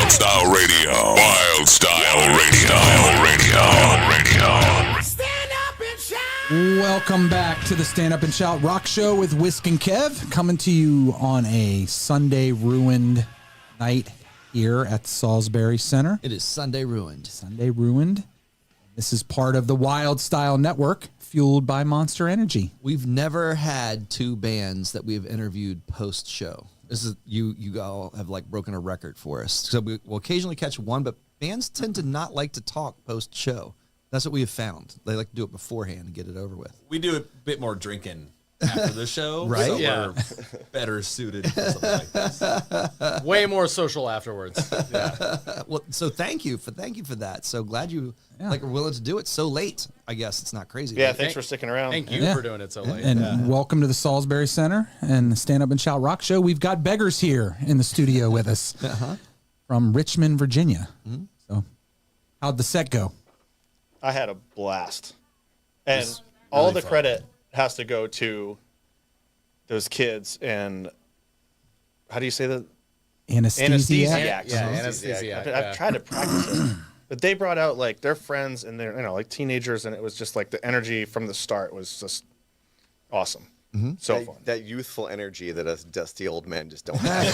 Wild Style Radio. Wild Style Radio. Stand up and shout. Welcome back to the Stand Up and Shout Rock Show with Whisk and Kev, coming to you on a Sunday ruined night here at Salisbury Center. It is Sunday ruined. Sunday ruined. This is part of the Wild Style Network, fueled by Monster Energy. We've never had two bands that we've interviewed post-show. This is you all have like broken a record for us. So we'll occasionally catch one, but bands tend to not like to talk post-show. That's what we have found. They like to do it beforehand and get it over with. We do a bit more drinking after the show, Right? So Yeah. we're better suited for something like this. Way more social afterwards. Yeah. Well, so thank you for that. So glad you are willing to do it so late. I guess it's not crazy. Yeah, thanks for sticking around. Thank you Yeah. for doing it so late. And welcome to the Salisbury Center and the Stand Up and Shout Rock Show. We've got Beggars here in the studio with us from Richmond, Virginia. So how'd the set go? I had a blast. And was all really the fun. credit has to go to those kids and how do you say that? Anesthesiac. Yeah, anesthesia. I've tried to practice it. But they brought out like their friends and their, like teenagers, and it was just like the energy from the start was just awesome. So fun. That youthful energy that us dusty old men just don't have.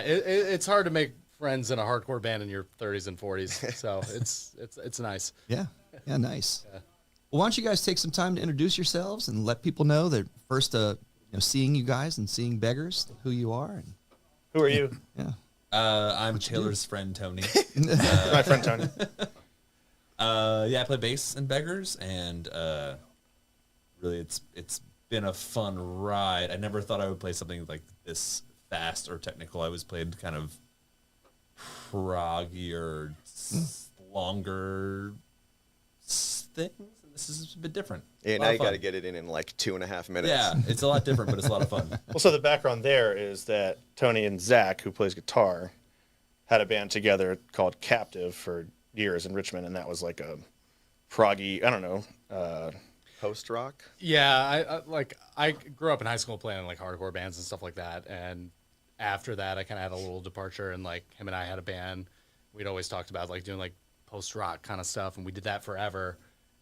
It's hard to make friends in a hardcore band in your 30s and 40s. So it's nice. Yeah. Yeah, nice. Well, why don't you guys take some time to introduce yourselves and let people know that first, seeing you guys and seeing Beggars, who you are. And, Who are you? yeah. I'm Taylor's friend, Tony. My friend Tony. I play bass in Beggars, and really it's been a fun ride. I never thought I would play something like this fast or technical. I always played kind of proggier, longer things. This is a bit different. Yeah, A lot now of you got to fun. get it in like 2.5 minutes. Yeah, it's a lot different, but it's a lot of fun. Well, so the background there is that Tony and Zach, who plays guitar, had a band together called Captive for years in Richmond, and that was like a proggy, I don't know, Post rock. Yeah, I grew up in high school playing like hardcore bands and stuff like that, and after that I kind of had a little departure, and like him and I had a band. We'd always talked about like doing like post rock kind of stuff, and we did that forever.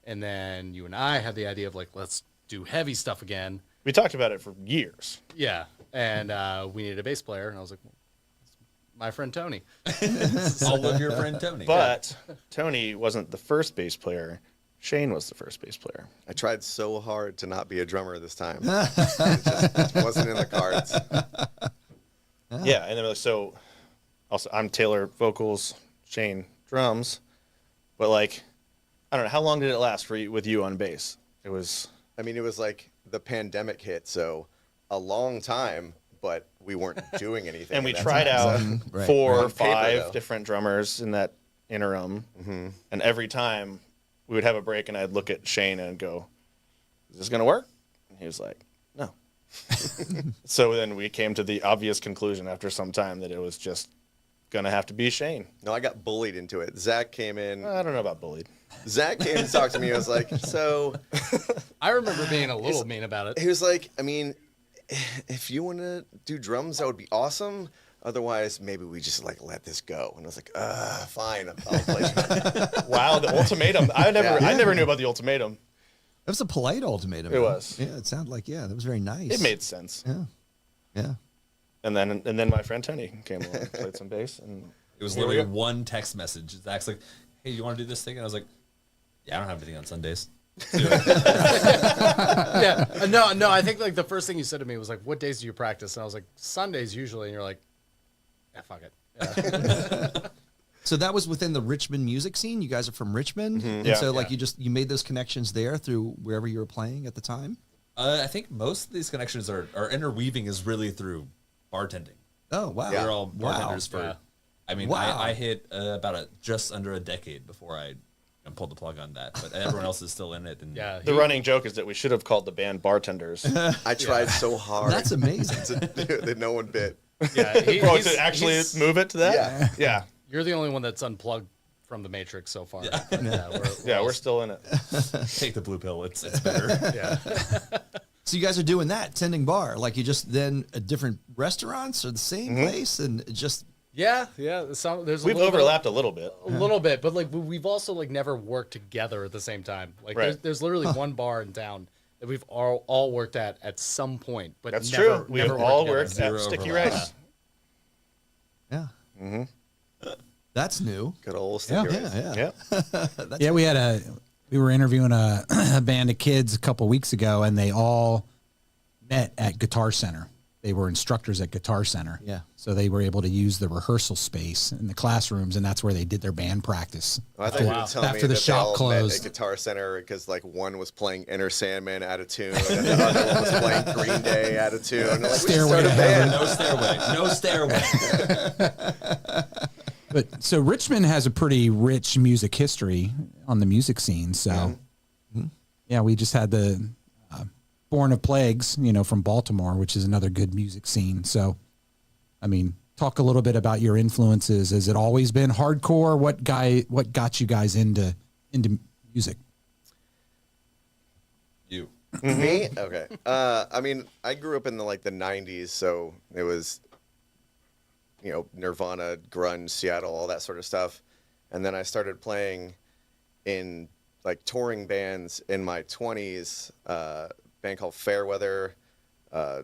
And then you and I had the idea of like, let's do heavy stuff again. we talked about it for years. Yeah, and we needed a bass player, and I was like, well, it's my friend Tony. All of your friend Tony. But Tony wasn't the first bass player. Shane was the first bass player. I tried so hard to not be a drummer this time. it wasn't in the cards. Yeah, and then so also I'm Taylor vocals, Shane drums, but like I don't know how long did it last for you with you on bass? It was It was like the pandemic hit, so a long time, but we weren't doing anything. and we in that tried time, out so- Right. four or On paper, five though. different drummers in that interim, and every time we would have a break, and I'd look at Shane and go, "Is this gonna work?" And he was like, "No." So then we came to the obvious conclusion after some time that it was just gonna have to be Shane. No, I got bullied into it. Zach came in. I don't know about bullied. Zach came to talk to me. I was like, so I remember being a little mean about it. he was like, if you want to do drums, that would be awesome. Otherwise, maybe we just like let this go. And I was like, fine, I'll play drums. Wow, the ultimatum! I never knew about the ultimatum. That was a polite ultimatum. It though. was. Yeah, it sounded like, that was very nice. It made sense. Yeah. Yeah. And then my friend Tony came along and played some bass, and It was here we literally are. one text message. Zach's like, "Hey, you want to do this thing?" And I was like, "Yeah, I don't have anything on Sundays." Yeah, no. I think like the first thing you said to me was like, "What days do you practice?" And I was like, "Sundays usually." And you're like, "Yeah, fuck it." Yeah. So that was within the Richmond music scene. You guys are from Richmond. And Yeah. so like Yeah. you made those connections there through wherever you were playing at the time. I think most of these connections are interweaving is really through bartending. Oh, wow. We're all bartenders for. Yeah. I mean, Wow. I hit about just under a decade before I pulled the plug on that, but everyone else is still in it. And Yeah, The running joke is that we should have called the band Bartenders. I tried so hard. That's amazing. that no one bit. yeah. Bro, to actually move it to that? Yeah. Yeah. You're the only one that's unplugged from the Matrix so far. Yeah, Yeah, we're still in it. take the blue pill. It's better. yeah. So you guys are doing that, tending bar, like you just then at different restaurants or the same place, and just Yeah. There's We've overlapped a little bit. a little bit, but like we've also like never worked together at the same time. Like Right. there's literally one bar in town that we've all worked at some point, but That's never, true. We've never all together. worked at Zero Sticky overlap. Rice. Yeah. That's new. Good old sticky rice. Yeah. Yeah. We were interviewing a, a band of kids a couple weeks ago, and they all met at Guitar Center. They were instructors at Guitar Center. Yeah. So they were able to use the rehearsal space in the classrooms, and that's where they did their band practice. Well, I thought you were telling After me the that shop they all closed. met at Guitar Center because like one was playing Inner Sandman out of tune, and the other one was playing Green Day out of tune. And like, we should Stairway start a to band. No stairway. But so Richmond has a pretty rich music history on the music scene. So, yeah, we just had the Born of Plagues, from Baltimore, which is another good music scene. So, I mean, talk a little bit about your influences. Has it always been hardcore? What got you guys into music? You. Me? Okay. I mean, I grew up in the 90s, so it was, Nirvana, grunge, Seattle, all that sort of stuff. And then I started playing in touring bands in my 20s, a band called Fairweather,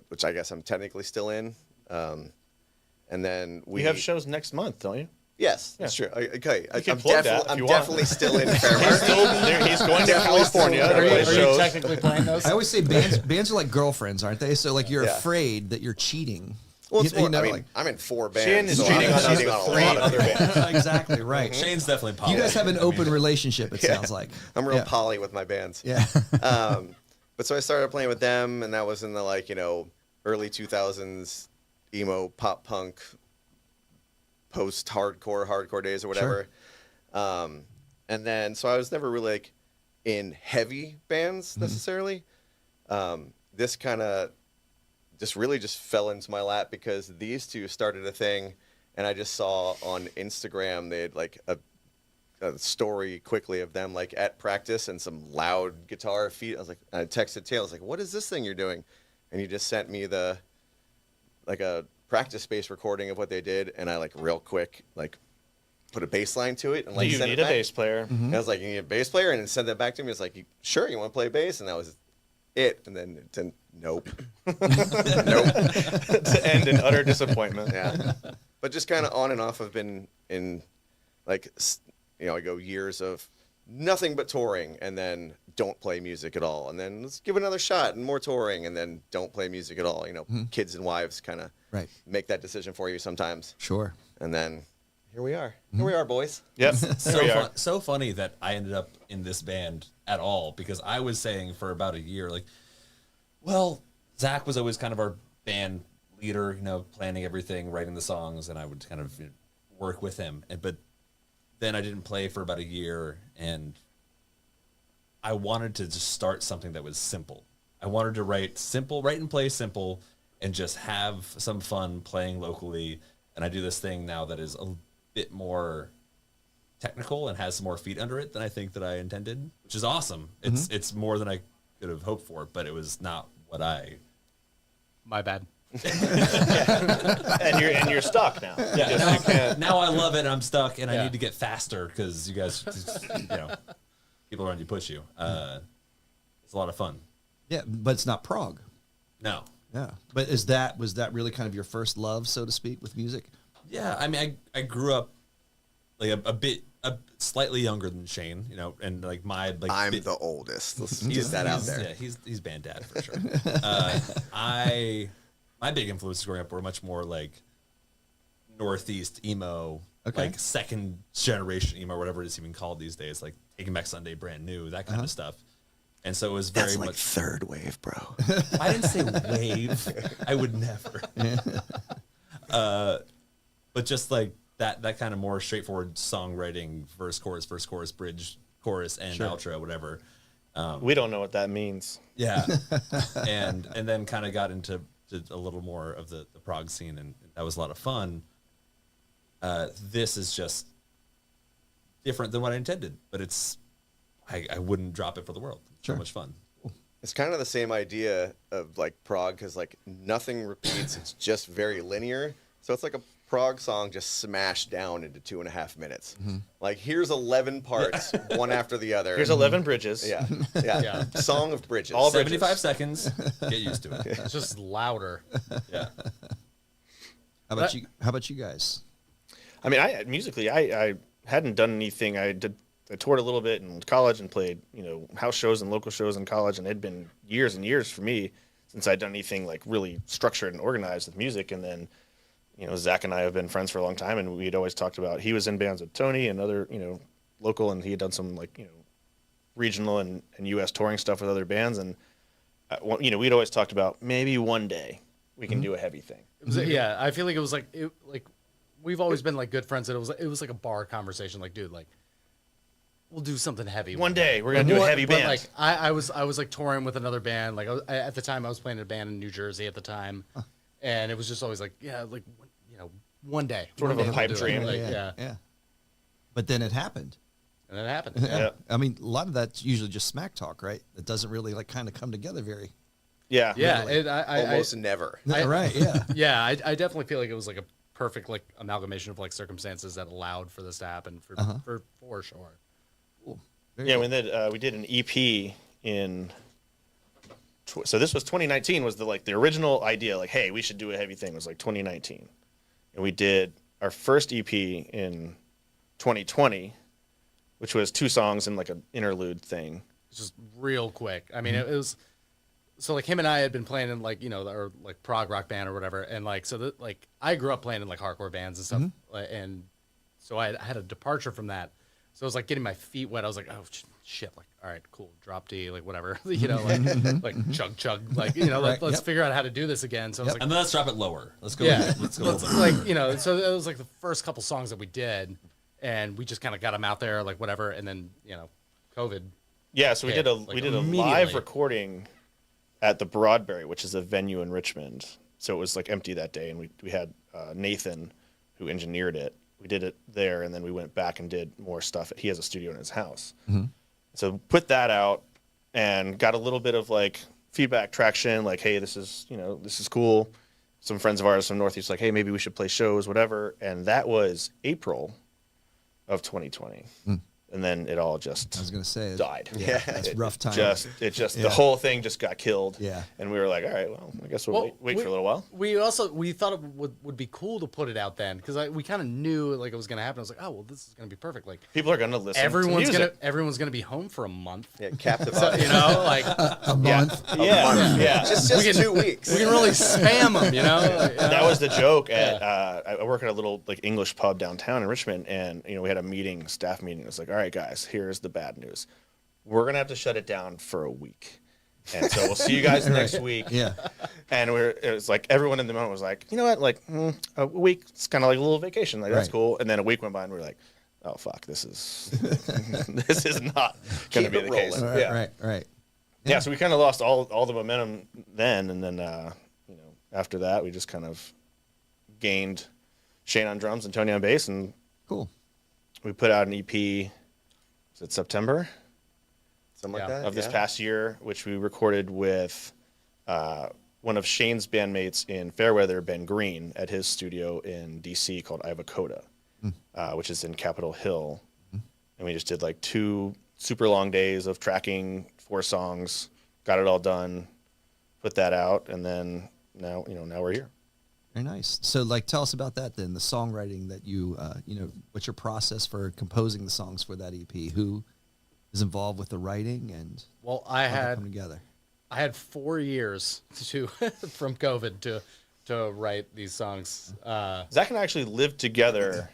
which I guess I'm technically still in. And then We have shows next month, don't you? Yes, that's true. Okay, You can I'm, plug that if I'm you want. definitely still in Fairweather. He's going to Definitely still California to there. play Are you shows. technically playing those? I always say bands are like girlfriends, aren't they? So like you're Yeah. afraid that you're cheating. Well, it's You more, know, I mean, like- I'm in 4 Shane bands, is so cheating I'm on us cheating with on a 3 lot of other bands. bands. Exactly right. Shane's definitely poly. You guys have an open relationship. It sounds like. I'm real Yeah. poly with my bands. Yeah. But so I started playing with them, and that was in the early 2000s emo pop punk post hardcore days or whatever. And then so I was never really in heavy bands necessarily. This kind of just fell into my lap because these two started a thing, and I just saw on Instagram they had a story quickly of them at practice and some loud guitar feet. I texted Taylor, I was like, "What is this thing you're doing?" And he just sent me a practice space recording of what they did, and I real quick put a bass line to it and Do you sent need it a back. bass player? And I was like, "You need a bass player?" And then sent that back to me. It's like, "Sure, you want to play bass?" And that was it. And then it didn't. Nope. Nope. To end in utter disappointment. Yeah. But just kind of on and off. I've been in I go years of nothing but touring, and then don't play music at all, and then let's give it another shot and more touring, and then don't play music at all. Kids and wives kind of Right. make that decision for you sometimes. Sure. And then here we are. Here we are, boys. Yep. There we are. So funny that I ended up in this band at all, because I was saying for about a year, well, Zach was always kind of our band leader, planning everything, writing the songs, and I would kind of work with him. But then I didn't play for about a year, and I wanted to just start something that was simple. I wanted to write and play simple, and just have some fun playing locally. And I do this thing now that is a bit more technical and has some more feet under it than I think that I intended, which is awesome. It's more than I could have hoped for, but it was not what I. My bad. And you're stuck now. Yeah. You can't. Now I love it. And I'm stuck, and I Yeah. need to get faster because you guys, people around you push you. It's a lot of fun. Yeah, but it's not prog. No. Yeah. But was that really kind of your first love, so to speak, with music? Yeah, I mean, I grew up a slightly younger than Shane, and my I'm the oldest. Let's get he's- that out he's- there. Yeah, he's band dad for sure. My big influences growing up were much more Northeast emo, Okay. second generation emo, whatever it's even called these days, Taking Back Sunday, Brand New, that kind of stuff. And so it was very That's much. third wave, bro. I didn't say wave. I would never. But just that kind of more straightforward songwriting, verse, chorus, bridge, chorus, and outro, whatever. We don't know what that means. Yeah, and then kind of got into a little more of the prog scene, and that was a lot of fun. This is just different than what I intended, but I wouldn't drop it for the world. It's so much fun. It's kind of the same idea of prog, because nothing repeats. It's just very linear. So it's like a prog song just smashed down into 2.5 minutes. Like, here's 11 parts, one after the other. Here's 11 bridges. Yeah. Song of bridges. All 75 seconds. Get used to it. It's just louder. Yeah. How about you? How about you guys? I mean, musically, I hadn't done anything. I toured a little bit in college and played, house shows and local shows in college, and it had been years and years for me since I'd done anything like really structured and organized with music. And then, Zach and I have been friends for a long time, and we'd always talked about, he was in bands with Tony and other, local, and he had done some like, regional and U.S. touring stuff with other bands. And, we'd always talked about maybe one day we can do a heavy thing. Yeah, I feel like it was like we've always been like good friends. And it was like a bar conversation. Like, dude, like we'll do something heavy One day we're gonna do a heavy band. Like I was like touring with another band. Like at the time I was playing in a band in New Jersey at the time, and it was just always like one day. Sort of a we'll pipe do it. dream. Like, Yeah. But then it happened. And it happened. Yeah. I mean, a lot of that's usually just smack talk, right? It doesn't really like kind of come together very. Yeah. Yeah. Almost never. Right. Yeah. Yeah, I definitely feel like it was like a perfect like amalgamation of like circumstances that allowed for this to happen for sure. Cool. Yeah, we did an EP in. So this was 2019. Was the original idea? Like, hey, we should do a heavy thing. Was like 2019, and we did our first EP in 2020, which was 2 songs and like an interlude thing. It's just real quick. I mean, it was so like him and I had been playing in like our like prog rock band or whatever, and like so that like I grew up playing in like hardcore bands and stuff, and so I had a departure from that. So it was like getting my feet wet. I was like, oh shit, like all right, cool, drop D, like whatever, like chug chug, like let's figure out how to do this again. So I was like, And then let's drop it lower. Let's go. yeah, Let's go a little bit. like so it was like the first couple songs that we did, and we just kind of got them out there, like whatever, and then COVID. Yeah, so we Yeah, did a like live immediately. recording at the Broadberry, which is a venue in Richmond. So it was like empty that day, and we had Nathan, who engineered it. We did it there, and then we went back and did more stuff. He has a studio in his house. So put that out and got a little bit of like feedback traction, like, hey, this is cool. Some friends of ours from Northeast like, hey, maybe we should play shows, whatever. And that was April of 2020. And then it all just I was gonna say died. Yeah. That's rough time. The whole thing just got killed. Yeah. And we were like, all right, well, I guess we'll wait for a little while. We thought it would be cool to put it out then because we kind of knew like it was gonna happen. I was like, oh well, this is gonna be perfect. Like People are gonna listen. everyone's to music. gonna be home for a month. Yeah, captive So, audience. like A month. Yeah. Just We can- 2 weeks. we can really spam them, Like, That was the joke. I work at a little like English pub downtown in Richmond, and we had a staff meeting. It was like, all right, guys, here's the bad news. We're gonna have to shut it down for a week, and so we'll see you guys next week. Yeah. And it was like everyone in the moment was like, you know what, like a week, it's kind of like a little vacation, like that's Right. cool. And then a week went by, and we were like, oh fuck, this is this is not gonna Keep be it the case. rolling. Right. Right. Yeah, so we kind of lost all the momentum then, and then after that we just kind of gained Shane on drums and Tony on bass, and Cool. we put out an EP. Was it September Something like Yeah. that. of this past year, which we recorded with one of Shane's bandmates in Fairweather, Ben Green, at his studio in DC called Ivacoda, which is in Capitol Hill, and we just did like 2 super long days of tracking 4 songs, got it all done, put that out, and then now we're here. Very nice. So, like, tell us about that then. The songwriting that you, what's your process for composing the songs for that EP? Who is involved with the writing and well, how they come together? I had 4 years to from COVID to write these songs. Zach and I actually lived together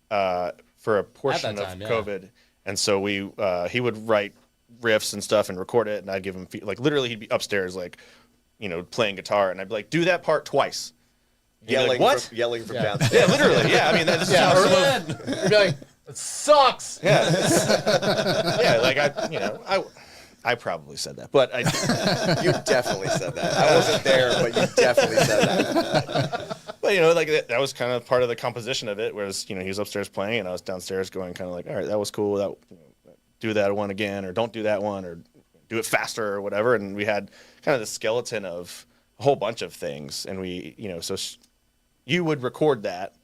for a portion time, of yeah. COVID, and so he would write riffs and stuff and record it, and I'd give him like literally he'd be upstairs like playing guitar, and I'd be like, do that part twice. He'd be like, what? Yelling from Yeah. downstairs. Yeah, literally. Yeah, I mean that's Yeah, how or some of- you'd be like, it sucks. yeah, yeah. Like I probably said that, but I You definitely said that. I wasn't there, but you definitely said that. but like that was kind of part of the composition of it. Whereas he was upstairs playing, and I was downstairs going kind of like, all right, that was cool. That do that one again, or don't do that one, or do it faster, or whatever. And we had kind of the skeleton of a whole bunch of things, and we so you would record that,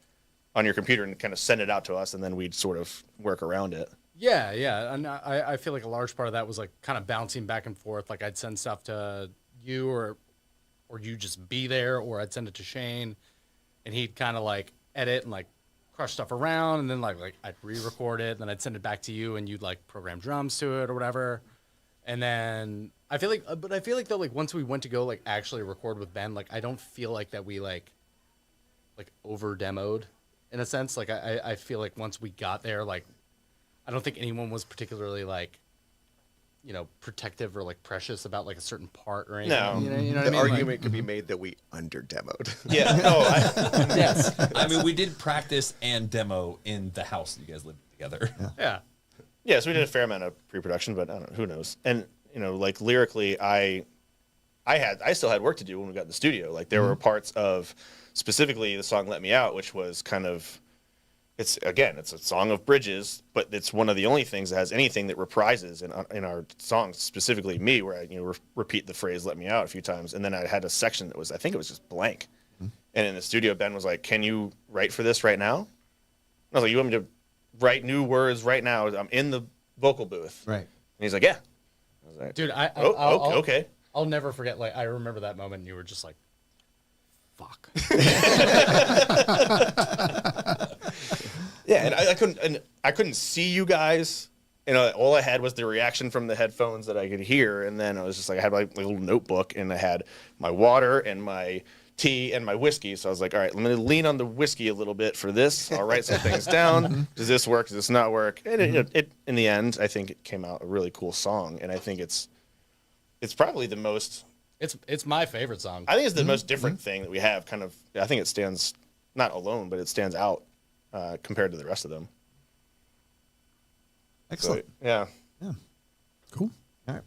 on your computer and kind of send it out to us, and then we'd sort of work around it. Yeah, and I feel like a large part of that was like kind of bouncing back and forth. Like I'd send stuff to you, or you just be there, or I'd send it to Shane, and he'd kind of like edit and like crush stuff around, and then like I'd re-record it, and then I'd send it back to you, and you'd like program drums to it or whatever. And then I feel like though, like once we went to go like actually record with Ben, like I don't feel like that we like over demoed in a sense. Like I feel like once we got there, like I don't think anyone was particularly like, you know, protective or like precious about like a certain part or anything. No. You know what The I mean? argument Like, could be made that we under demoed. Yeah, no, yes. I mean, we did practice and demo in the house that you guys lived together. Yeah. yeah, so we did a fair amount of pre-production, but I don't know, who knows? And you know, like lyrically, I still had work to do when we got in the studio. Like there were parts of specifically the song "Let Me Out," which was kind of. It's a song of bridges, but it's one of the only things that has anything that reprises in our songs, specifically me, where I repeat the phrase "Let me out" a few times, and then I had a section that was, I think it was just blank. And in the studio, Ben was like, "Can you write for this right now?" And I was like, "You want me to write new words right now? I'm in the vocal booth." Right. And he's like, "Yeah." I was like, Dude, okay. I'll never forget. Like I remember that moment, and you were just like, "Fuck." Yeah, and I couldn't see you guys. You know, all I had was the reaction from the headphones that I could hear, and then I was just like, I had my little notebook, and I had my water and my tea and my whiskey. So I was like, all right, let me lean on the whiskey a little bit for this. I'll write some things down. Does this work? Does this not work? And it in the end, I think it came out a really cool song, and I think it's probably the most. It's my favorite song. I think it's the most different thing that we have. Kind of, I think it stands not alone, but it stands out compared to the rest of them. Excellent. So, yeah. Cool. All right.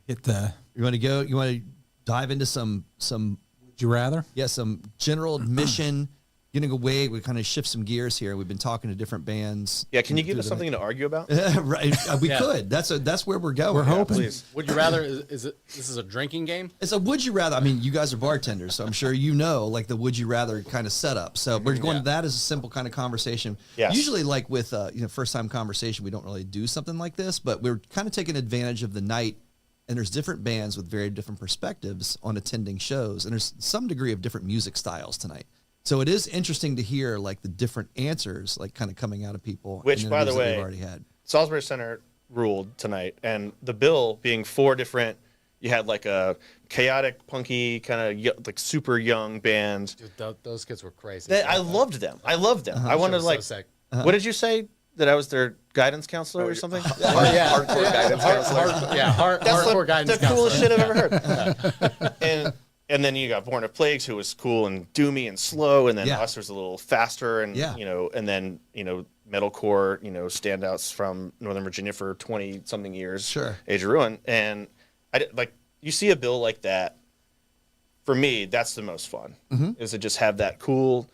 Hit the. You want to go? You want to dive into some Would you rather? some general admission, getting away. We kind of shift some gears here. We've been talking to different bands. Yeah, can you give through us the something to argue about? right. We Yeah. could. That's where we're going. We're hoping. Please. Would you rather? Is it? This is a drinking game. It's a would you rather. I mean, you guys are bartenders, so I'm sure you know like the would you rather kind of setup. So we're going to that as a simple kind of conversation. Yes. Usually, like with first time conversation, we don't really do something like this, but we're kind of taking advantage of the night. And there's different bands with very different perspectives on attending shows, and there's some degree of different music styles tonight. So it is interesting to hear like the different answers, like kind of coming out of people. Which, and by the interviews that way, we've already had. Salisbury Center ruled tonight, and the bill being 4 different. You had like a chaotic, punky, kind of like super young band. Dude, those kids were crazy. I loved them. I loved them. I wanted to So like. sick. What did you say? That I was their guidance counselor or something? Hardcore guidance counselor. Hardcore guidance the coolest counselor. shit I've ever heard. And then you got Born of Plagues, who was cool and doomy and slow, and then Yeah. us was a little faster, and Yeah. and then metalcore, standouts from Northern Virginia for 20 something years. Sure. Age of Ruin, and you see a bill like that. For me, that's the most fun. Is to just have that cool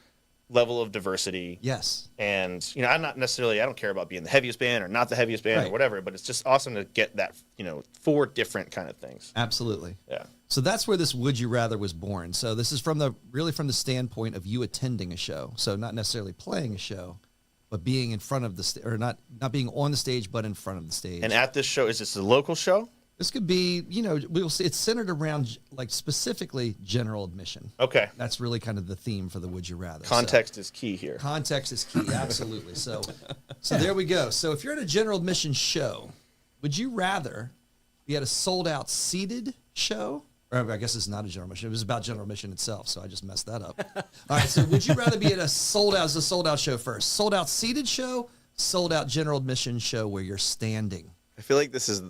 level of diversity. Yes. And I don't care about being the heaviest band or not the heaviest band Right. or whatever, but it's just awesome to get that 4 different kind of things. Absolutely. Yeah. So that's where this would you rather was born. So this is from the standpoint of you attending a show. So not necessarily playing a show, but being in front of the or not being on the stage, but in front of the stage. And at this show, is this a local show? This could be, we'll see. It's centered around like specifically general admission. Okay. That's really kind of the theme for the would you rather. Context is key here. Context is key, absolutely. So there we go. So if you're at a general admission show, would you rather be at a sold out seated show? Or I guess it's not a general admission. It was about general admission itself, so I just messed that up. All right, so would you rather be at a sold out show first? Sold out seated show, sold out general admission show where you're standing. I feel like this is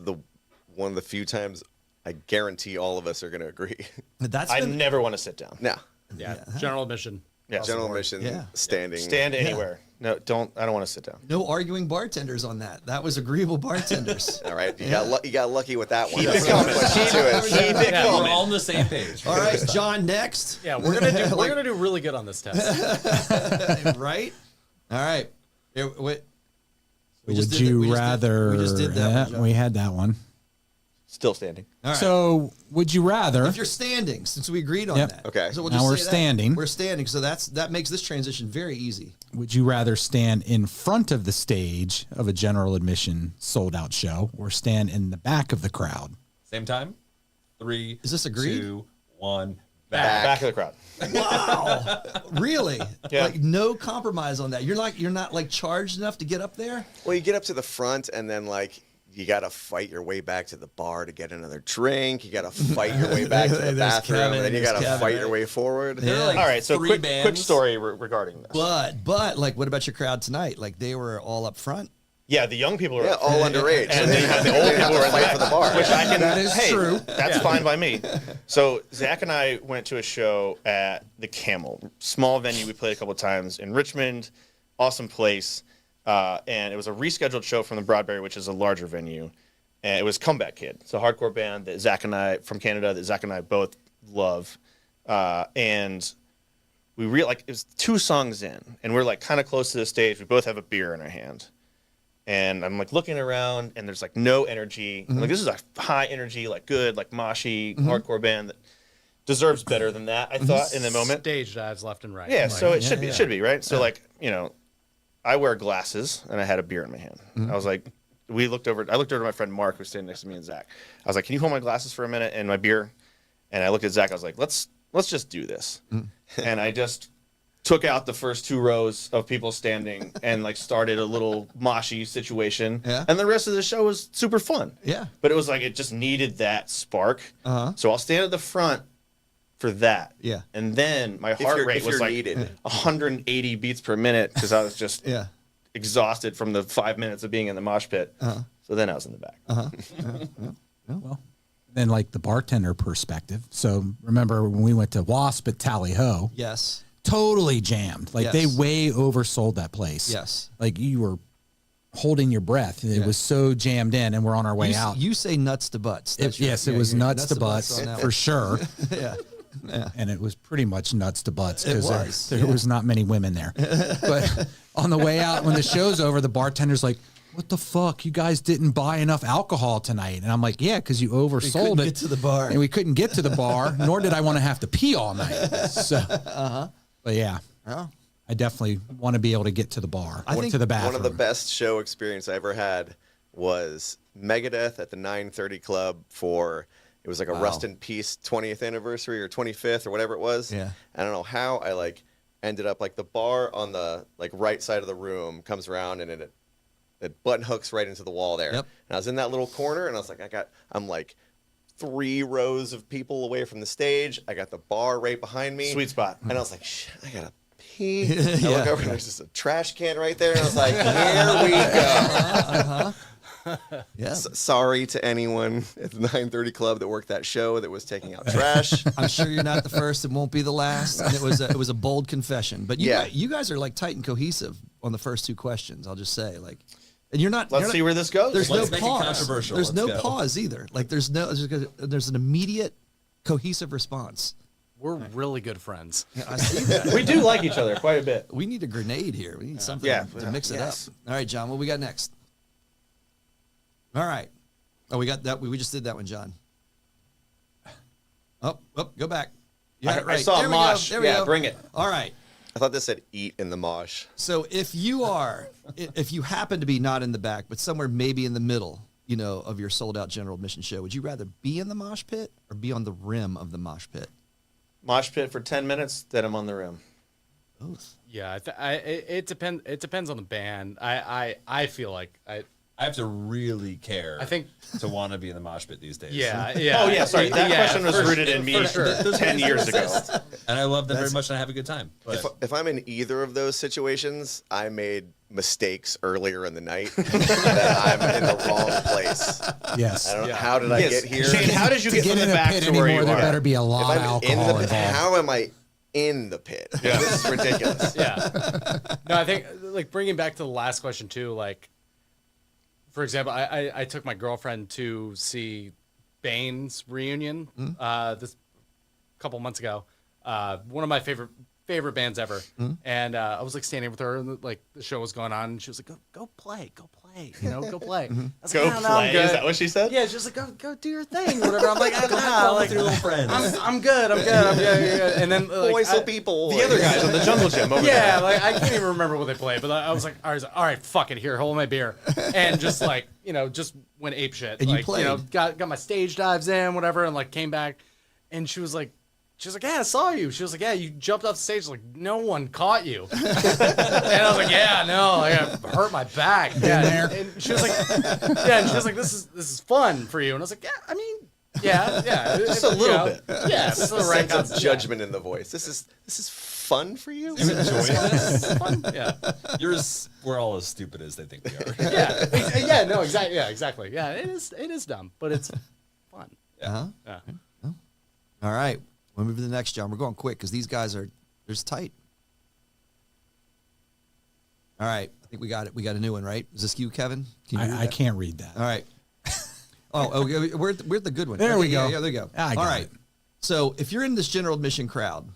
one of the few times I guarantee all of us are going to agree. That's I been, never want to sit down. No. Yeah, general admission. Yeah. General admission, Yeah. standing. Stand anywhere. No, don't. I don't want to sit down. no arguing bartenders on that. That was agreeable bartenders. All right. You got lucky with that one. Keep That's it coming. not much to it. Keep it We're coming. all on the same page. All right, John, next. Yeah, we're gonna do really good on this test. Right? All right. Here, wait. We Would just did that- you we just did- rather? we just did that one, John. We had that one. Still standing. All right. So, would you rather? If you're standing, since we agreed on Yep. that. Okay. So we'll Now just we're say that. standing. We're standing. So that makes this transition very easy. Would you rather stand in front of the stage of a general admission sold out show or stand in the back of the crowd? Same time. 3. Is this agreed? 2, 1. Back of the crowd. Wow. Really? Yeah. Like no compromise on that. You're not like charged enough to get up there? Well, you get up to the front, and then like you got to fight your way back to the bar to get another drink. You got to fight your way back to the There's bathroom, Kevin, and then you there's got to Kevin, fight right? your way forward. Yeah. Like All right, so 3 quick bands. story regarding this. But like what about your crowd tonight? Like they were all up front? Yeah, the young people are Yeah, all underage. and then you have the old people who are in the fight back, for the bar. which I can. That is hey, true. That's fine by me. So Zach and I went to a show at the Camel, small venue. We played a couple of times in Richmond, awesome place, and it was a rescheduled show from the Broadberry, which is a larger venue, and it was Comeback Kid. It's a hardcore band that Zach and I from Canada that Zach and I both love, and we it was 2 songs in, and we're like kind of close to the stage. We both have a beer in our hand. And I'm like looking around, and there's like no energy. I'm like, this is a high energy, like good, like moshy hardcore band that deserves better than that. I thought in the moment. Stage dives left and right. Yeah, Like, so it should be right. So like I wear glasses, and I had a beer in my hand. I was like, I looked over to my friend Mark, who's standing next to me, and Zach. I was like, can you hold my glasses for a minute and my beer? And I looked at Zach. I was like, let's just do this. And I just took out the first 2 rows of people standing and like started a little moshy situation. Yeah. And the rest of the show was super fun. Yeah. But it was like it just needed that spark. Uh-huh. So I'll stand at the front for that. Yeah. And then my If heart you're- rate if was you're like needed. 180 beats per minute because I was just Yeah. exhausted from the 5 minutes of being in the mosh pit. So then I was in the back. Well, then like the bartender perspective. So remember when we went to Wasp at Tally Ho, Yes. totally jammed. Like they Yes. way oversold that place. Yes. Like you were holding your breath. It was so jammed in, and we're on our way out. You say nuts to butts. That's Yes, right. it was Yeah, nuts to butts on that for one. sure. Yeah. And it was pretty much nuts to butts It because was, there was not many women there. But on the way out, when the show's over, the bartender's like, what the fuck? You guys didn't buy enough alcohol tonight. And I'm like, yeah, because you oversold couldn't it. get to the bar. And we couldn't get to the bar, nor did I want to have to pee all night. So, but yeah, Oh. I definitely want to be able to get to the bar I or think to the bathroom. One of the best show experience I ever had was Megadeth at the 930 Club for, it was like a Rust in Peace 20th anniversary or 25th or whatever it was. Yeah. I don't know how I like ended up like the bar on the like right side of the room comes around and it button hooks right into the wall there. Yep. And I was in that little corner and I was like, I'm like 3 rows of people away from the stage. I got the bar right behind me. Sweet spot. And I was like, shit, I gotta pee. I Yeah. look over and there's just a trash can right there. And I was like, here we go. Yeah. Sorry to anyone at the 930 Club that worked that show that was taking out trash. I'm sure you're not the first and won't be the last. And it was a bold confession. But you guys are like tight and cohesive on the first 2 questions. I'll just say, like, and you're not. Let's you're see not- where this goes. There's Let's no make it pause. controversial. There's Let's no go. pause either. Like there's an immediate cohesive response. We're really good friends. I see that. We do like each other quite a bit. We need a grenade here. We need something Yeah. to mix it Yes. up. All right, John, what we got next? All right. Oh, we got that. We just did that one, John. Oh, go back. You had it I right. saw There we go. mosh. There we Yeah, go. bring it. All right. I thought this said eat in the mosh. So if you happen to be not in the back, but somewhere maybe in the middle, of your sold out general admission show, would you rather be in the mosh pit or be on the rim of the mosh pit? Mosh pit for 10 minutes, then I'm on the rim. Both. Yeah, it depends. It depends on the band. I feel like I have to really care. I think- to want to be in the mosh pit these days. yeah. Oh, yeah, sorry. That Yeah, question was for rooted sure, in me for sure. 10 years ago. and I love them very much, and I have a good time. But If I'm in either of those situations, I made mistakes earlier in the night that I'm in the wrong place. Yes. I don't know, Yeah. how did I Yes. get here? Shane, how did you To get get from in the a back pit to where anymore, you there are? better be a lot If of I'm in alcohol the pit, involved. how am I in the pit? This is ridiculous. Yeah. No, I think like bringing back to the last question too. Like, for example, I took my girlfriend to see Bane's reunion this couple months ago. One of my favorite favorite bands ever. And I was like standing with her, and like the show was going on, and she was like, "Go play, you know, go play." I was Go like, "No, no, play. I'm good." Is that what she said? Yeah, she was like, "Go do your thing, whatever." I'm like, "Nah, like, with your little friends. I'm good. And then like, Boys will people. The other guys on the jungle gym over yeah, there. like I can't even remember what they played, but I was like, all right, fuck it, here, hold my beer, and just like, you know, just went ape shit. And you like, you know, played. got my stage dives in, whatever, and like came back, and she was like, yeah, I saw you. She was like, yeah, you jumped off the stage, like no one caught you. And I was like, yeah, no, like, I hurt my back. Yeah, and she was like, this is fun for you, and I was like, yeah, I mean. Yeah, Just a little bit. Yeah, this is the right Sense of concept. judgment in the voice. This is fun for you. You enjoy this? Yeah. Fun. Yeah. We're all as stupid as they think we are. Yeah, no, exactly. Yeah, exactly. Yeah, it is dumb, but it's fun. Uh-huh. Yeah. All right. We'll move to the next, John. We're going quick because these guys are just tight. All right. I think we got it. We got a new one, right? Is this you, Kevin? Can you read I that? can't read that. All right. We're at the good one. There we go. Yeah, there you go. I got All right. it. So if you're in this general admission crowd,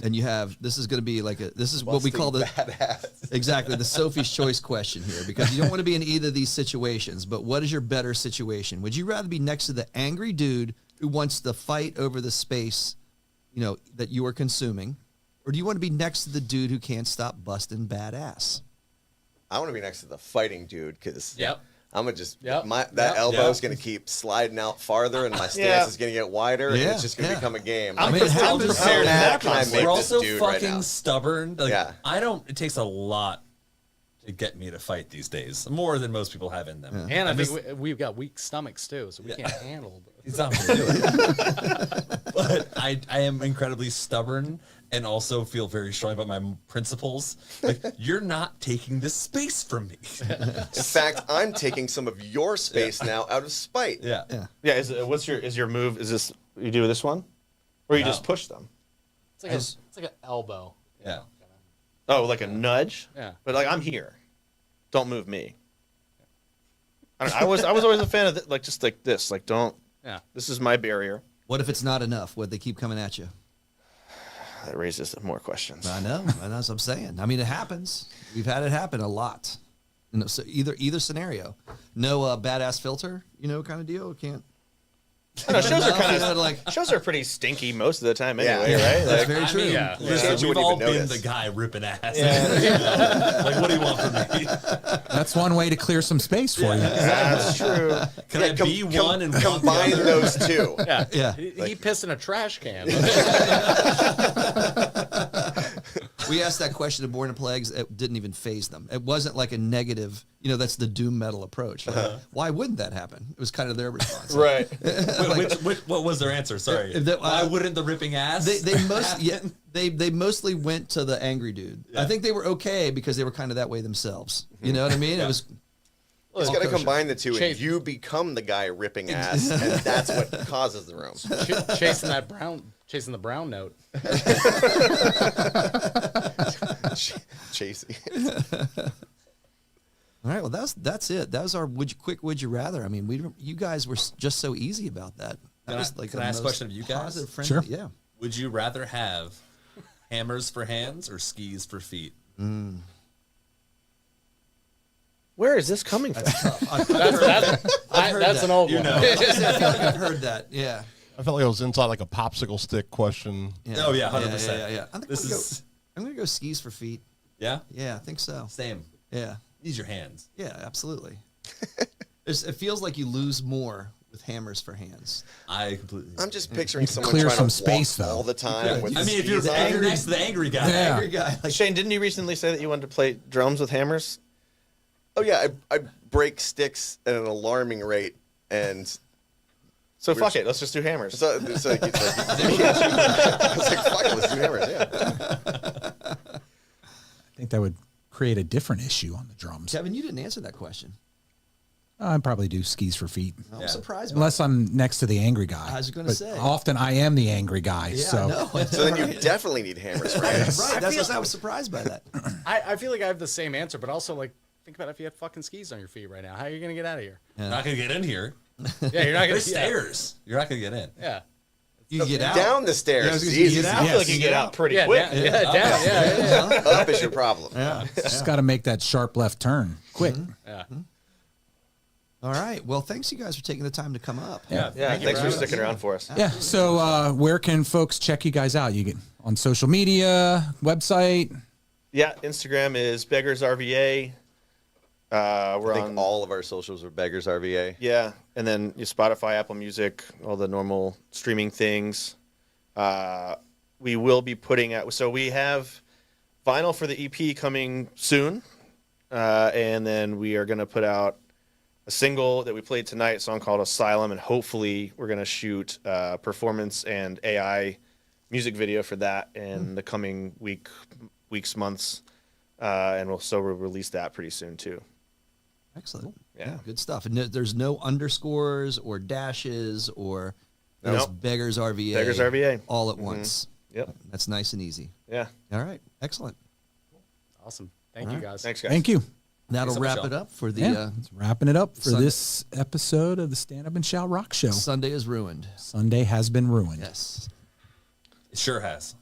and you have this is going to be like this is what we call the exactly the Sophie's choice question here, because you don't want to be in either of these situations. But what is your better situation? Would you rather be next to the angry dude who wants to fight over the space, you know, that you are consuming, or do you want to be next to the dude who can't stop busting badass? I want to be next to the fighting dude because Yep. I'm gonna just Yep. that elbow is Yep. gonna keep sliding out farther, and my stance Yeah. is gonna get wider, and Yeah, it's just gonna yeah. become a game. I'm Like, it prepared- I'm happens. prepared How in mad that can I conflict. make We're this also dude right fucking now? stubborn. Like, Yeah. it takes a lot to get me to fight these days. More than most people have in them. And I I'm think just- we've got weak stomachs too, so we can't handle. It's not gonna do it. But I am incredibly stubborn and also feel very strong about my principles. Like, you're not taking this space from me. In fact, I'm taking some of your space now out of spite. Yeah. Yeah. Yeah, is your move? Is this you do this one, or you just push them? It's like an elbow. Yeah. Oh, like a nudge. Yeah. But like I'm here, don't move me. I was always a fan of like just like this. Like don't. Yeah. This is my barrier. What if it's not enough? What they keep coming at you? That raises more questions. I know. That's what I'm saying. I mean, it happens. We've had it happen a lot. You know, so either scenario, no badass filter, you know, kind of deal. Can't. I know, shows are enough, kind you know, of like shows are pretty stinky most of the time Yeah. anyway, right? that's Like, very true. Yeah. Listen, Yeah. You we've wouldn't all even been notice. the guy ripping ass. Like, what do you want from me? That's one way to clear some space for you. that's true. Can I be one and walk combine the other? those two. Yeah. Yeah. He pissed in a trash can. We asked that question of Born in Plagues. It didn't even phase them. It wasn't like a negative. You know, that's the doom metal approach. Like, why wouldn't that happen? It was kind of their response. Right. What was their answer? Sorry. If that- Why wouldn't the ripping ass? They mostly went to the angry dude. I think they were okay because they were kind of that way themselves. You know what I mean? It was. It's got to combine the two, Chase- and you become the guy ripping ass, and that's what causes the room. chasing the brown note. Chasey. All right, well that's it. That was our would you rather. I mean, you guys were just so easy about that. That Can I- was like can the I ask a most question of you guys? positive, friendly- Sure. Yeah. Would you rather have hammers for hands or skis for feet? Where is this coming from? That's an old one. I feel like I've heard that. Yeah. I felt like it was inside like a popsicle stick question. Yeah. Oh, yeah, 100%. Yeah. I think I'm gonna go skis for feet. Yeah? Yeah, I think so. Same. Yeah. Use your hands. Yeah, absolutely. It feels like you lose more with hammers for hands. I completely. I'm just picturing someone clear trying some to space, walk though. all the time with I the mean, if you're skis on. next to the angry guy. Yeah. Angry guy. Like, Shane, didn't you recently say that you wanted to play drums with hammers? Oh yeah, I break sticks at an alarming rate, and So fuck it, let's just do hammers. so it's like, I was like, fuck it, let's do hammers. Yeah. I think that would create a different issue on the drums. Kevin, you didn't answer that question. I'd probably do skis for feet. I'm surprised. Unless I'm next to the angry guy. I was gonna But say. often I am the angry guy. Yeah, so no. So then you definitely need hammers for hands. Right. That's what I was surprised by that. I feel like I have the same answer, but also like think about if you had fucking skis on your feet right now. How are you gonna get out of here? You're not going to get in here. Yeah, you're not gonna There's stairs. You're not going to get in. Yeah. You get out. Down the stairs. Yeah, I was is gonna say, easy. get I out. feel like you get out pretty Yeah, quick. down, yeah. Up is your problem. Yeah. Just got to make that sharp left turn quick. Yeah. All right. Well, thanks you guys for taking the time to come up. Yeah, thanks for sticking around for us. Yeah. So where can folks check you guys out? You get on social media, website? Yeah, Instagram is Beggars RVA. We're I think on all of our socials are Beggars RVA. Yeah, and then your Spotify, Apple Music, all the normal streaming things. We will be putting out. So we have vinyl for the EP coming soon, and then we are going to put out a single that we played tonight, a song called Asylum, and hopefully we're going to shoot a performance and AI music video for that in the coming weeks, months, and we'll release that pretty soon too. Excellent. Yeah. Good stuff. And there's no underscores or dashes or Nope. just Beggars RVA. Beggars RVA. All at once. Yep. That's nice and easy. Yeah. All right. Excellent. Awesome. Thank you guys. Thanks, guys. Thank you. That'll so wrap much, it up for the Yeah. It's wrapping it up for Sunday. this episode of the Stand Up and Shout Rock Show. Sunday is ruined. Sunday has been ruined. Yes. It sure has.